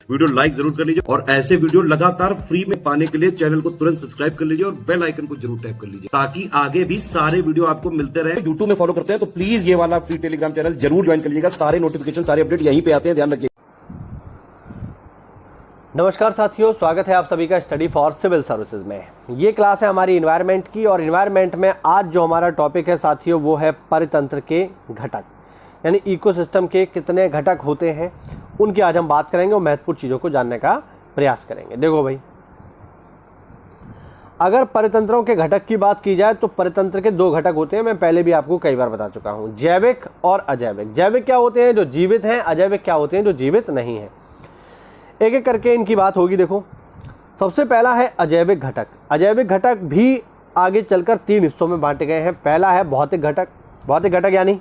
Video like जरूर कर लीजिए और ऐसे वीडियो लगातार फ्री में पाने के लिए चैनल को तुरंत सब्सक्राइब कर लीजिए और बेल आइकन को जरूर टैप कर लीजिए ताकि आगे भी सारे वीडियो आपको मिलते रहे। यूट्यूब में फॉलो करते हैं तो प्लीज ये वाला फ्री टेलीग्राम चैनल जरूर ज्वाइन कर लीजिएगा। सारे नोटिफिकेशन सारे अपडेट यहीं पे आते हैं, ध्यान रखिए। नमस्कार साथियों, स्वागत है आप सभी का स्टडी फॉर सिविल सर्विसेज में। ये क्लास है हमारी इन्वायरमेंट की और इन्वायरमेंट में आज जो हमारा टॉपिक है साथियों वो है परितंत्र के घटक, यानी इकोसिस्टम के कितने घटक होते हैं उनकी आज हम बात करेंगे और महत्वपूर्ण चीज़ों को जानने का प्रयास करेंगे। देखो भाई, अगर परितंत्रों के घटक की बात की जाए तो परितंत्र के दो घटक होते हैं। मैं पहले भी आपको कई बार बता चुका हूँ, जैविक और अजैविक। जैविक क्या होते हैं? जो जीवित हैं। अजैविक क्या होते हैं? जो जीवित नहीं हैं। एक एक करके इनकी बात होगी। देखो, सबसे पहला है अजैविक घटक। अजैविक घटक भी आगे चलकर तीन हिस्सों में बांटे गए हैं। पहला है भौतिक घटक। भौतिक घटक यानी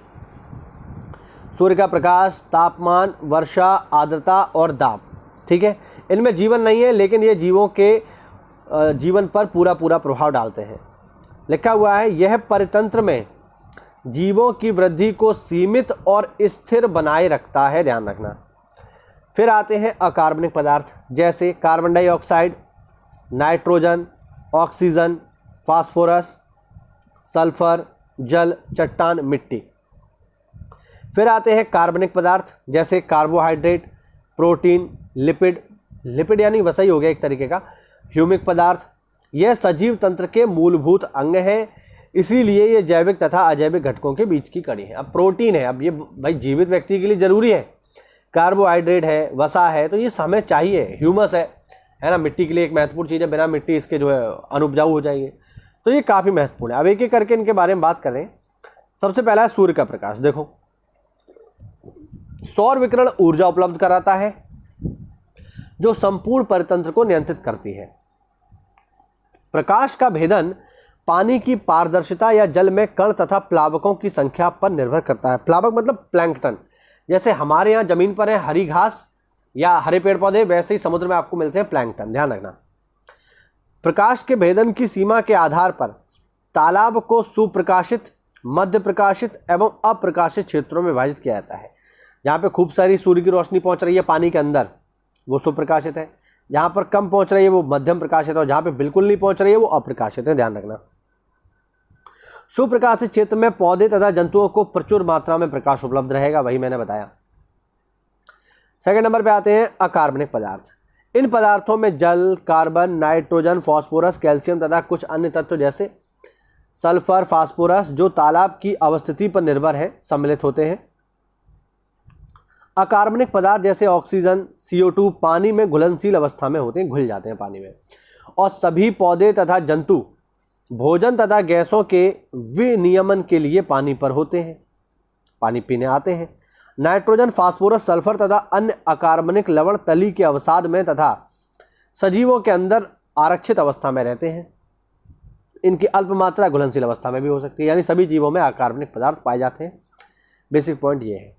सूर्य का प्रकाश, तापमान, वर्षा, आर्द्रता और दाब। ठीक है, इनमें जीवन नहीं है लेकिन ये जीवों के जीवन पर पूरा प्रभाव डालते हैं। लिखा हुआ है यह परितंत्र में जीवों की वृद्धि को सीमित और स्थिर बनाए रखता है, ध्यान रखना। फिर आते हैं अकार्बनिक पदार्थ जैसे carbon dioxide, nitrogen, oxygen, phosphorus, sulphur, जल, चट्टान, मिट्टी। फिर आते हैं कार्बनिक पदार्थ जैसे कार्बोहाइड्रेट, प्रोटीन, लिपिड। लिपिड यानी वसा हो गया एक तरीके का। ह्यूमिक पदार्थ। यह सजीव तंत्र के मूलभूत अंग हैं, इसीलिए ये जैविक तथा अजैविक घटकों के बीच की कड़ी है। अब प्रोटीन है, अब ये भाई जीवित व्यक्ति के लिए जरूरी है। कार्बोहाइड्रेट है, वसा है, तो ये हमें चाहिए। ह्यूमस है ना, मिट्टी के लिए एक महत्वपूर्ण चीज़ है, बिना मिट्टी इसके जो है अनुपजाऊ हो जाएंगे, तो ये काफ़ी महत्वपूर्ण है। अब एक एक करके इनके बारे में बात करें। सबसे पहला है सूर्य का प्रकाश। देखो, सौर विकिरण ऊर्जा उपलब्ध कराता है जो संपूर्ण परितंत्र को नियंत्रित करती है। प्रकाश का भेदन पानी की पारदर्शिता या जल में कण तथा प्लावकों की संख्या पर निर्भर करता है। प्लावक मतलब प्लैंकटन। जैसे हमारे यहाँ जमीन पर है हरी घास या हरे पेड़ पौधे, वैसे ही समुद्र में आपको मिलते हैं प्लैंकटन, ध्यान रखना। प्रकाश के भेदन की सीमा के आधार पर तालाब को सुप्रकाशित, मध्य प्रकाशित एवं अप्रकाशित क्षेत्रों में विभाजित किया जाता है। जहाँ पे खूब सारी सूर्य की रोशनी पहुँच रही है पानी के अंदर, वो सुप्रकाशित है। जहाँ पर कम पहुँच रही है वो मध्यम प्रकाशित है और जहाँ पे बिल्कुल नहीं पहुँच रही है वो अप्रकाशित है, ध्यान रखना। सुप्रकाशित क्षेत्र में पौधे तथा जंतुओं को प्रचुर मात्रा में प्रकाश उपलब्ध रहेगा, वही मैंने बताया। सेकंड नंबर पे आते हैं अकार्बनिक पदार्थ। इन पदार्थों में जल, कार्बन, नाइट्रोजन, फास्फोरस, कैल्शियम तथा कुछ अन्य तत्व जैसे सल्फर, फास्फोरस जो तालाब की अवस्थिति पर निर्भर है सम्मिलित होते हैं। अकार्बनिक पदार्थ जैसे ऑक्सीजन, CO2 पानी में घुलनशील अवस्था में होते हैं, घुल जाते हैं पानी में। और सभी पौधे तथा जंतु भोजन तथा गैसों के विनियमन के लिए पानी पर होते हैं, पानी पीने आते हैं। नाइट्रोजन, फास्फोरस, सल्फर तथा अन्य अकार्बनिक लवण तली के अवसाद में तथा सजीवों के अंदर आरक्षित अवस्था में रहते हैं। इनकी अल्प मात्रा घुलनशील अवस्था में भी हो सकती है, यानी सभी जीवों में अकार्बनिक पदार्थ पाए जाते हैं। बेसिक पॉइंट ये है।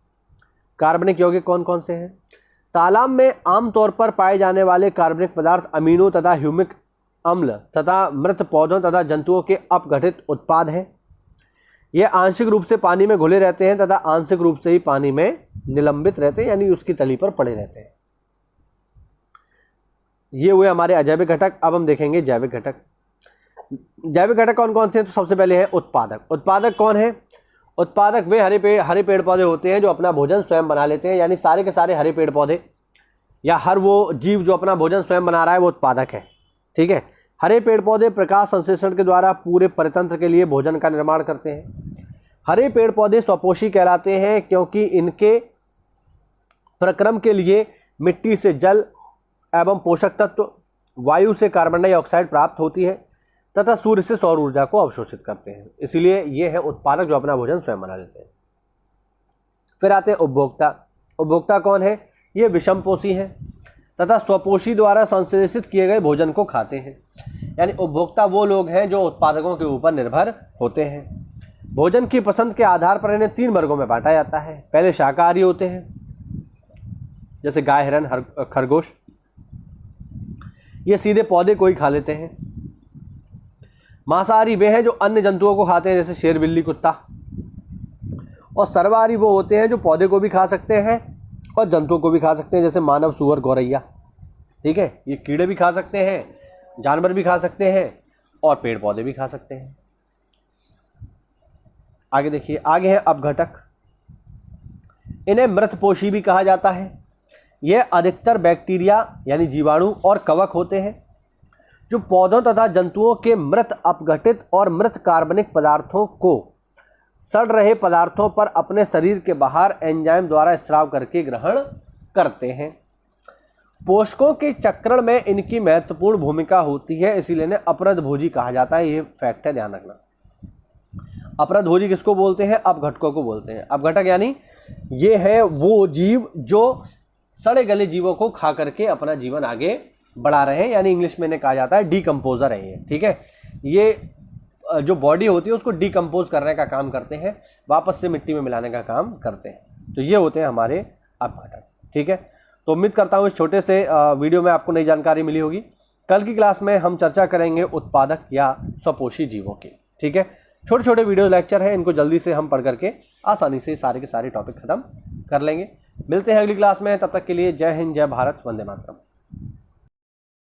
कार्बनिक यौगिक कौन कौन से हैं? तालाब में आमतौर पर पाए जाने वाले कार्बनिक पदार्थ अमीनो तथा ह्यूमिक अम्ल तथा मृत पौधों तथा जंतुओं के अपघटित उत्पाद हैं। ये आंशिक रूप से पानी में घुले रहते हैं तथा आंशिक रूप से ही पानी में निलंबित रहते हैं, यानी उसकी तली पर पड़े रहते हैं। ये हुए हमारे अजैविक घटक। अब हम देखेंगे जैविक घटक। जैविक घटक कौन कौन से हैं? तो सबसे पहले है उत्पादक। उत्पादक कौन है? उत्पादक वे हरे पेड़ पौधे होते हैं जो अपना भोजन स्वयं बना लेते हैं, यानी सारे के सारे हरे पेड़ पौधे या हर वो जीव जो अपना भोजन स्वयं बना रहा है वो उत्पादक है। ठीक है, हरे पेड़ पौधे प्रकाश संश्लेषण के द्वारा पूरे परितंत्र के लिए भोजन का निर्माण करते हैं। हरे पेड़ पौधे स्वपोषी कहलाते हैं क्योंकि इनके प्रक्रम के लिए मिट्टी से जल एवं पोषक तत्व, वायु से कार्बन डाइऑक्साइड प्राप्त होती है तथा सूर्य से सौर ऊर्जा को अवशोषित करते हैं, इसीलिए ये है उत्पादक जो अपना भोजन स्वयं बना लेते हैं। फिर आते हैं उपभोक्ता। उपभोक्ता कौन है? ये विषमपोषी हैं तथा स्वपोषी द्वारा संश्लेषित किए गए भोजन को खाते हैं, यानी उपभोक्ता वो लोग हैं जो उत्पादकों के ऊपर निर्भर होते हैं। भोजन की पसंद के आधार पर इन्हें तीन वर्गों में बांटा जाता है। पहले शाकाहारी होते हैं जैसे गाय, हिरन, खरगोश, ये सीधे पौधे को ही खा लेते हैं। मांसाहारी वे हैं जो अन्य जंतुओं को खाते हैं जैसे शेर, बिल्ली, कुत्ता। और सर्वाहारी वो होते हैं जो पौधे को भी खा सकते हैं और जंतुओं को भी खा सकते हैं जैसे मानव, सूअर, गौरैया। ठीक है, ये कीड़े भी खा सकते हैं, जानवर भी खा सकते हैं और पेड़ पौधे भी खा सकते हैं। आगे देखिए, आगे है अपघटक। इन्हें मृतपोषी भी कहा जाता है। यह अधिकतर बैक्टीरिया यानी जीवाणु और कवक होते हैं जो पौधों तथा जंतुओं के मृत, अपघटित और मृत कार्बनिक पदार्थों को सड़ रहे पदार्थों पर अपने शरीर के बाहर एंजाइम द्वारा स्राव करके ग्रहण करते हैं। पोषकों के चक्रण में इनकी महत्वपूर्ण भूमिका होती है, इसीलिए इन्हें अपरदभोजी कहा जाता है। ये फैक्ट है, ध्यान रखना। अपरदभोजी किसको बोलते हैं? अपघटकों को बोलते हैं। अपघटक यानी ये है वो जीव जो सड़े गले जीवों को खा करके अपना जीवन आगे बढ़ा रहे हैं, यानी इंग्लिश में इन्हें कहा जाता है डीकम्पोजर है ये। ठीक है, ये जो बॉडी होती है उसको डीकम्पोज करने का काम करते हैं, वापस से मिट्टी में मिलाने का काम करते हैं। तो ये होते हैं हमारे अपघटक। ठीक है, तो उम्मीद करता हूँ इस छोटे से वीडियो में आपको नई जानकारी मिली होगी। कल की क्लास में हम चर्चा करेंगे उत्पादक या स्वपोषी जीवों की। ठीक है, छोटे छोटे वीडियो लेक्चर हैं, इनको जल्दी से हम पढ़ करके आसानी से सारे के सारे टॉपिक खत्म कर लेंगे। मिलते हैं अगली क्लास में, तब तक के लिए जय हिंद, जय भारत, वंदे मातरम।